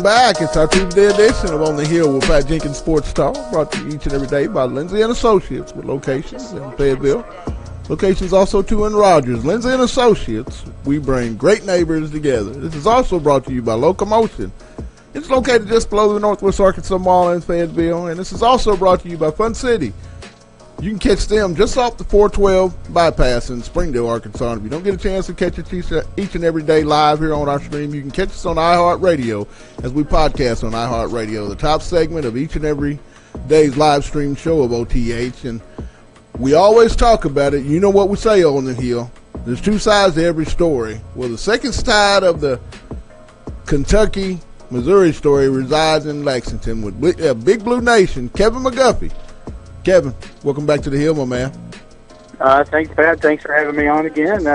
Welcome back. It's our Tuesday edition of On the Hill with Pat Jenkins Sports Talk, brought to you each and every day by Lindsay & Associates with locations in Fayetteville. Locations also too in Rogers. Lindsay & Associates, we bring great neighbors together. This is also brought to you by Locomotion. It's located just below the Northwest Arkansas Mall in Fayetteville, and this is also brought to you by Fun City. You can catch them just off the 412 bypass in Springdale, Arkansas. If you don't get a chance to catch it each and every day live here on our stream, you can catch us on iHeartRadio as we podcast on iHeartRadio, the top segment of each and every day's live stream show of OTH. And we always talk about it. You know what we say on the Hill. There's two sides to every story. Well, the second side of the Kentucky-Missouri story resides in Lexington with Big Blue Nation, Kevin McGuffey. Kevin, welcome back to the Hill, my man. Thanks, Pat. Thanks for having me on again.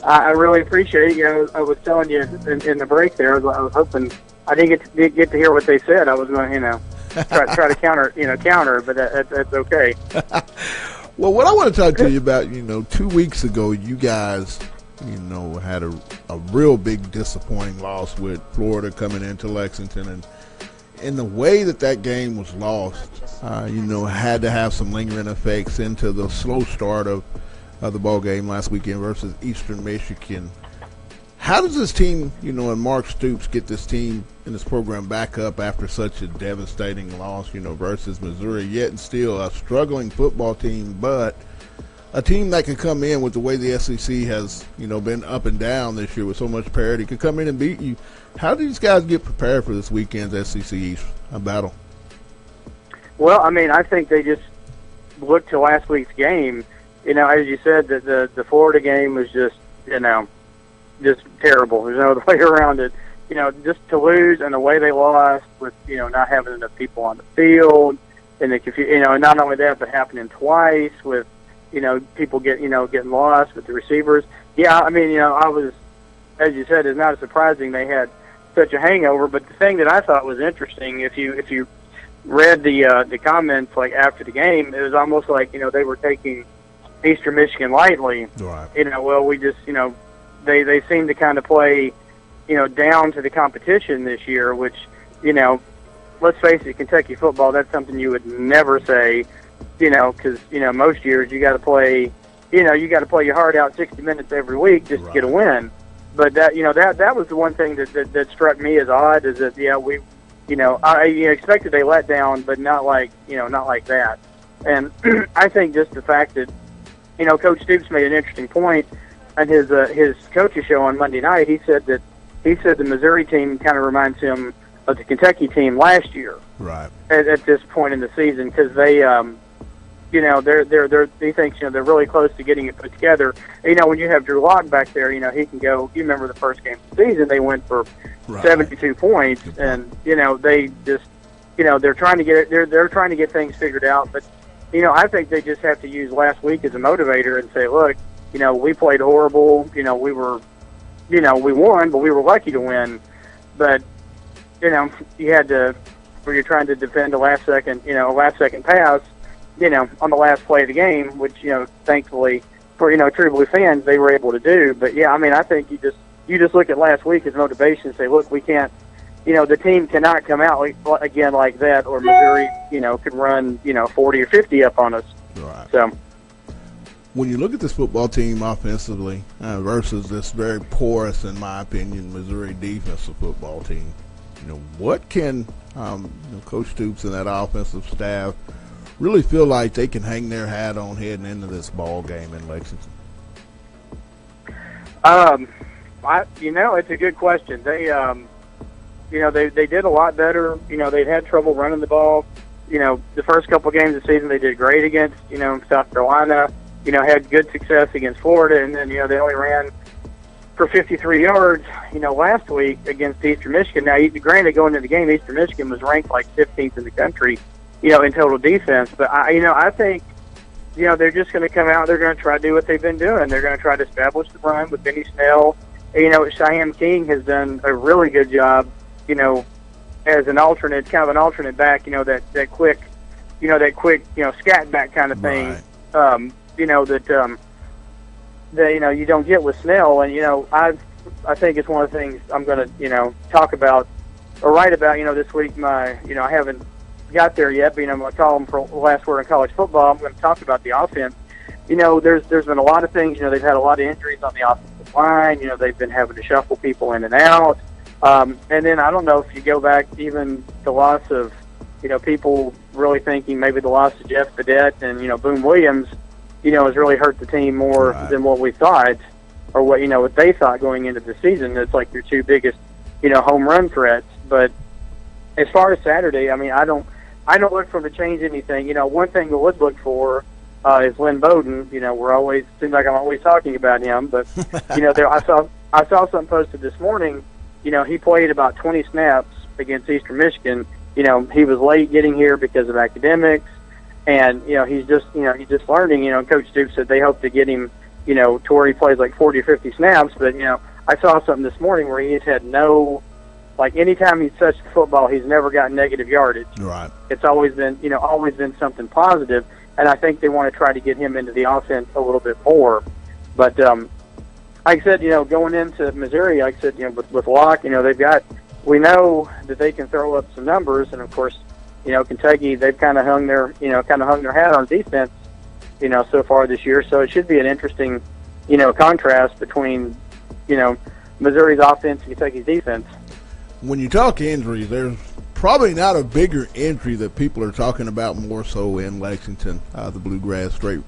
I really appreciate it. You know, I was telling you in the break there, I was hoping I didn't get to hear what they said. I was going to, try to counter, but that's okay. Well, what I want to talk to you about, 2 weeks ago, you guys, had a real big disappointing loss with Florida coming into Lexington, and in the way that game was lost, had to have some lingering effects into the slow start of the ball game last weekend versus Eastern Michigan. How does this team, and Mark Stoops get this team and this program back up after such a devastating loss, versus Missouri, yet and still a struggling football team, but a team that can come in with the way the SEC has, been up and down this year with so much parity, can come in and beat you. How do these guys get prepared for this weekend's SEC East battle? Well, I think they just look to last week's game. As you said, the Florida game was just terrible. There's no other way around it. Just to lose and the way they lost with, not having enough people on the field, and not only that, but happening twice with, people getting lost with the receivers. Yeah, I was, as you said, it's not surprising they had such a hangover. But the thing that I thought was interesting, if you read the comments like after the game, it was almost like they were taking Eastern Michigan lightly. Right. Well, we just they seem to kind of play down to the competition this year, which let's face it, Kentucky football, that's something you would never say. Because most years you got to play, your heart out 60 minutes every week just to get a win. But that was the one thing that struck me as odd, is that we, I expected a letdown, but not like that. And I think just the fact that Coach Stoops made an interesting point on his coach's show on Monday night. He said the Missouri team kind of reminds him of the Kentucky team last year. Right. At this point in the season, because they. He thinks they're really close to getting it put together. When you have Drew Lock back there, he can go. You remember the first game of the season, they went for 72 points, and they just they're trying to get it. They're trying to get things figured out. But I think they just have to use last week as a motivator and say, look, we played horrible. We were, we won, but we were lucky to win. But you had to, where you're trying to defend a last second pass. On the last play of the game, which, thankfully for, True Blue fans, they were able to do. But, yeah, I think you just look at last week as motivation and say, look, we can't, the team cannot come out again like that, or Missouri, could run, 40 or 50 up on us. Right. So when you look at this football team offensively versus this very porous, in my opinion, Missouri defensive football team, what can Coach Stoops and that offensive staff really feel like they can hang their hat on heading into this ball game in Lexington? It's a good question. They, they did a lot better. They'd had trouble running the ball. The first couple of games of the season they did great against, South Carolina. Had good success against Florida, and then, they only ran for 53 yards, last week against Eastern Michigan. Now, granted, going into the game, Eastern Michigan was ranked like 15th in the country, in total defense. But I think, they're just going to come out. They're going to try to do what they've been doing. They're going to try to establish the run with Benny Snell. Shyam King has done a really good job, as an alternate, kind of an alternate back. That quick, scat back kind of thing. Right. That you don't get with Snell. And I think it's one of the things I'm going to talk about right about, this week, I haven't got there yet, but, my column for Last Word on College Football, I'm going to talk about the offense. There's been a lot of things. They've had a lot of injuries on the offensive line. They've been having to shuffle people in and out. And then I don't know if you go back even the loss of, people really thinking maybe the loss of Jeff Fedette and, Boone Williams, has really hurt the team more than what we thought, or what they thought going into the season. It's like your two biggest, home run threats. But as far as Saturday, I don't look for to change anything. One thing we would look for is Lynn Bowden. Seems like I'm always talking about him, but I saw something posted this morning. He played about 20 snaps against Eastern Michigan. He was late getting here because of academics, and he's just learning. Coach Duke said they hope to get him to where he plays like 40 or 50 snaps. But I saw something this morning where he's had no, like, anytime he's touched the football, he's never gotten negative yardage. Right. It's always been something positive, and I think they want to try to get him into the offense a little bit more. But like I said, going into Missouri, like I said, with Locke, we know that they can throw up some numbers, and of course, Kentucky, they've kind of hung their hat on defense, so far this year. So it should be an interesting, contrast between, Missouri's offense and Kentucky's defense. When you talk injuries, there's probably not a bigger injury that people are talking about more so in Lexington, the Bluegrass Straight,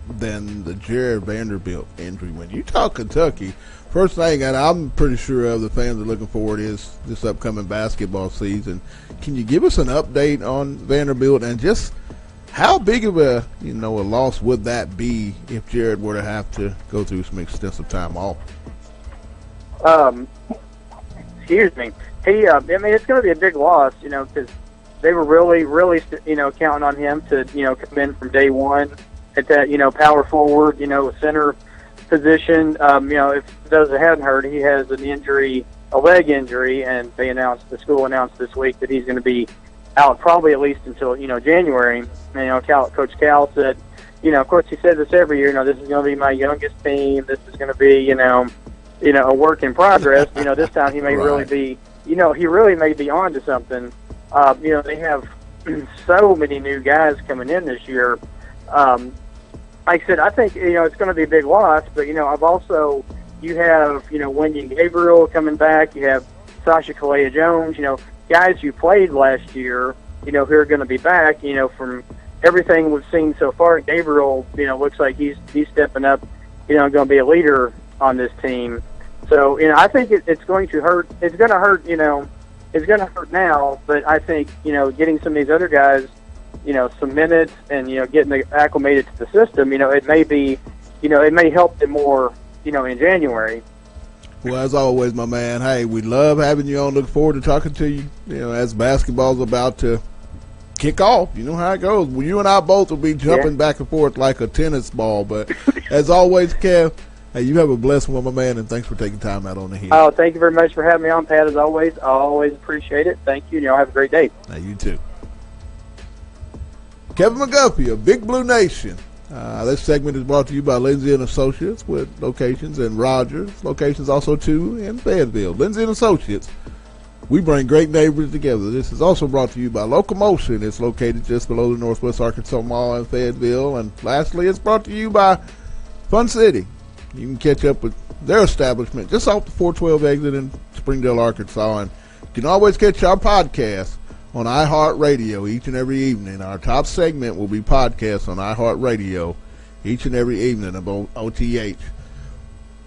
than the Jared Vanderbilt injury. When you talk Kentucky, first thing, and I'm pretty sure the fans are looking forward, is this upcoming basketball season. Can you give us an update on Vanderbilt and just how big of a loss would that be if Jared were to have to go through some extensive time off? Excuse me. It's going to be a big loss, because they were really, counting on him to, come in from day one at that, power forward, center position. If those that hadn't heard, he has an injury, a leg injury, and the school announced this week that he's going to be out probably at least until, January. And, Coach Cal said, of course he says this every year, this is going to be my youngest team. This is going to be, a work in progress. This time he may really be, he really may be on to something. They have so many new guys coming in this year. Like I said, I think, it's going to be a big loss, but, I've also, you have, Wendy Gabriel coming back. You have Sasha Kalea-Jones, guys who played last year, who are going to be back, from everything we've seen so far. Gabriel, looks like he's stepping up, going to be a leader on this team. So, I think it's going to hurt. It's going to hurt, it's going to hurt now, but I think, getting some of these other guys, some minutes and, getting acclimated to the system, it may be, it may help them more, in January. Well, as always, my man, hey, we love having you on. Look forward to talking to you, as basketball's about to kick off. You know how it goes. Well, you and I both will be jumping back and forth like a tennis ball. But as always, Kev, hey, you have a blessed one, my man, and thanks for taking time out on the Hill. Oh, thank you very much for having me on, Pat, as always. I always appreciate it. Thank you. Have a great day. Hey, you too. Kevin McGuffey of Big Blue Nation. This segment is brought to you by Lindsay and Associates with locations in Rogers, locations also too in Fayetteville. Lindsay and Associates, we bring great neighbors together. This is also brought to you by Locomotion. It's located just below the Northwest Arkansas Mall in Fayetteville. And lastly, it's brought to you by Fun City. You can catch up with their establishment just off the 412 exit in Springdale, Arkansas. And you can always catch our podcast on iHeartRadio each and every evening. Our top segment will be podcast on iHeartRadio each and every evening about OTH.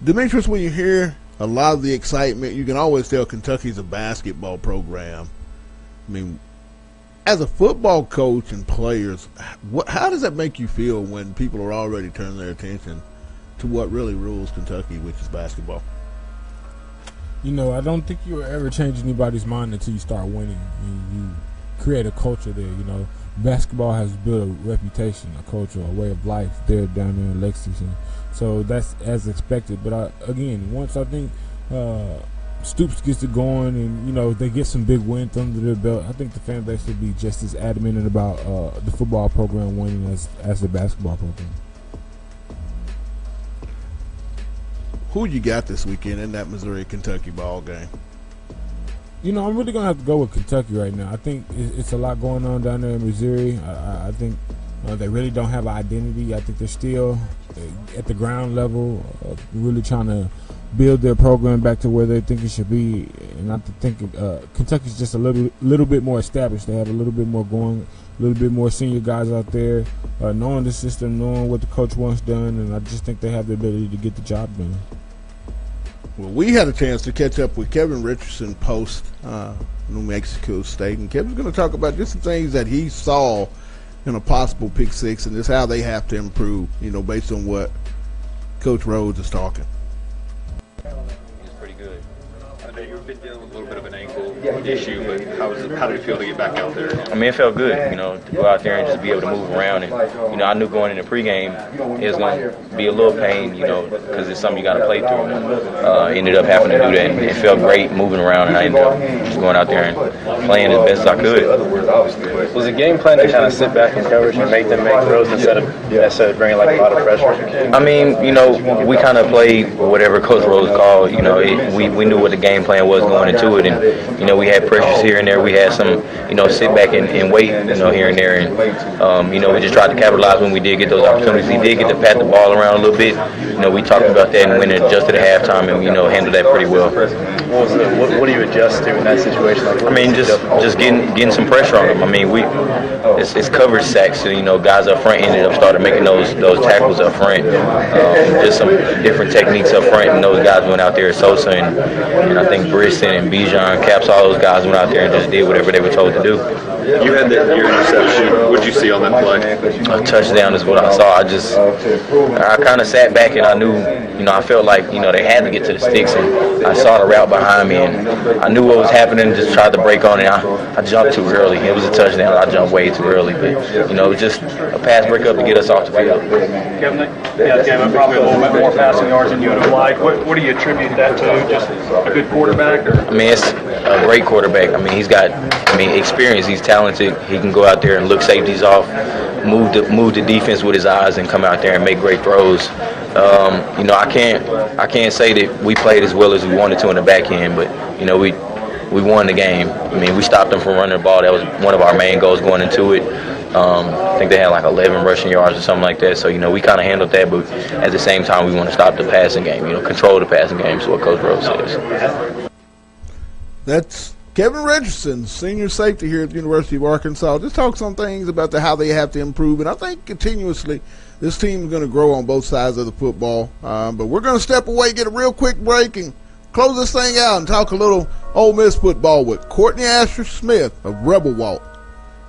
Demetrius, when you hear a lot of the excitement, you can always tell Kentucky's a basketball program. I mean, as a football coach and players, how does that make you feel when people are already turning their attention to what really rules Kentucky, which is basketball? I don't think you'll ever change anybody's mind until you start winning. You create a culture there. Basketball has built a reputation, a culture, a way of life there down there in Lexington. So that's as expected. But once I think Stoops gets it going and, they get some big wins under their belt, I think the fan base will be just as adamant about the football program winning as the basketball program. Who you got this weekend in that Missouri-Kentucky ball game? I'm really going to have to go with Kentucky right now. I think it's a lot going on down there in Missouri. I think they really don't have an identity. I think they're still at the ground level, really trying to build their program back to where they think it should be. And I think Kentucky's just a little bit more established. They have a little bit more going, a little bit more senior guys out there, knowing the system, knowing what the coach wants done, and I just think they have the ability to get the job done. Well, we had a chance to catch up with Kevin Richardson post New Mexico State, and Kevin's going to talk about just the things that he saw in a possible pick six and just how they have to improve, based on what Coach Rhodes is talking. He's pretty good. I know you've been dealing with a little bit of an ankle issue, but how did it feel to get back out there? I mean, it felt good, to go out there and just be able to move around. And, I knew going into pregame it was going to be a little pain, because it's something you got to play through. Ended up having to do that, and it felt great moving around, and I ended up just going out there and playing as best as I could. Was the game plan to kind of sit back in coverage and make them make throws instead of bringing like a lot of pressure? I mean, we kind of played whatever Coach Rhodes called. We knew what the game plan was going into it, and we had pressures here and there. We had some, sit back and wait, here and there, and we just tried to capitalize when we did get those opportunities. We did get to pat the ball around a little bit. We talked about that and went and adjusted at halftime, and handled that pretty well. What do you adjust to in that situation? I mean, just getting some pressure on them. I mean, it's coverage sacks. So, guys up front ended up started making those tackles up front. Just some different techniques up front, and those guys went out there. Sosa and I think Brisson and Bijan, Caps, all those guys went out there and just did whatever they were told to do. You had your interception. What did you see on that play? A touchdown is what I saw. I kind of sat back and I knew, I felt like, they had to get to the sticks, and I saw the route behind me, and I knew what was happening, just tried to break on it. I jumped too early. It was a touchdown. I jumped way too early, but, it was just a pass breakup to get us off the field. Kevin, probably a little bit more passing yards than you would have liked. What do you attribute that to? Just a good quarterback? I mean, it's a great quarterback. I mean, he's got, experience. He's talented. He can go out there and look safeties off, move the defense with his eyes, and come out there and make great throws. I can't say that we played as well as we wanted to in the back end, but we won the game. I mean, we stopped them from running the ball. That was one of our main goals going into it. I think they had like 11 rushing yards or something like that. So we kind of handled that, but at the same time, we want to stop the passing game. Control the passing game is what Coach Rhodes says. That's Kevin Richardson, senior safety here at the University of Arkansas. Just talk some things about how they have to improve, and I think continuously this team is going to grow on both sides of the football. But we're going to step away, get a real quick break, and close this thing out and talk a little Ole Miss football with Courtney Asher-Smith of Rebel Walk.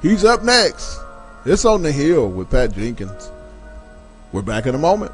He's up next. It's On the Hill with Pat Jenkins. We're back in a moment.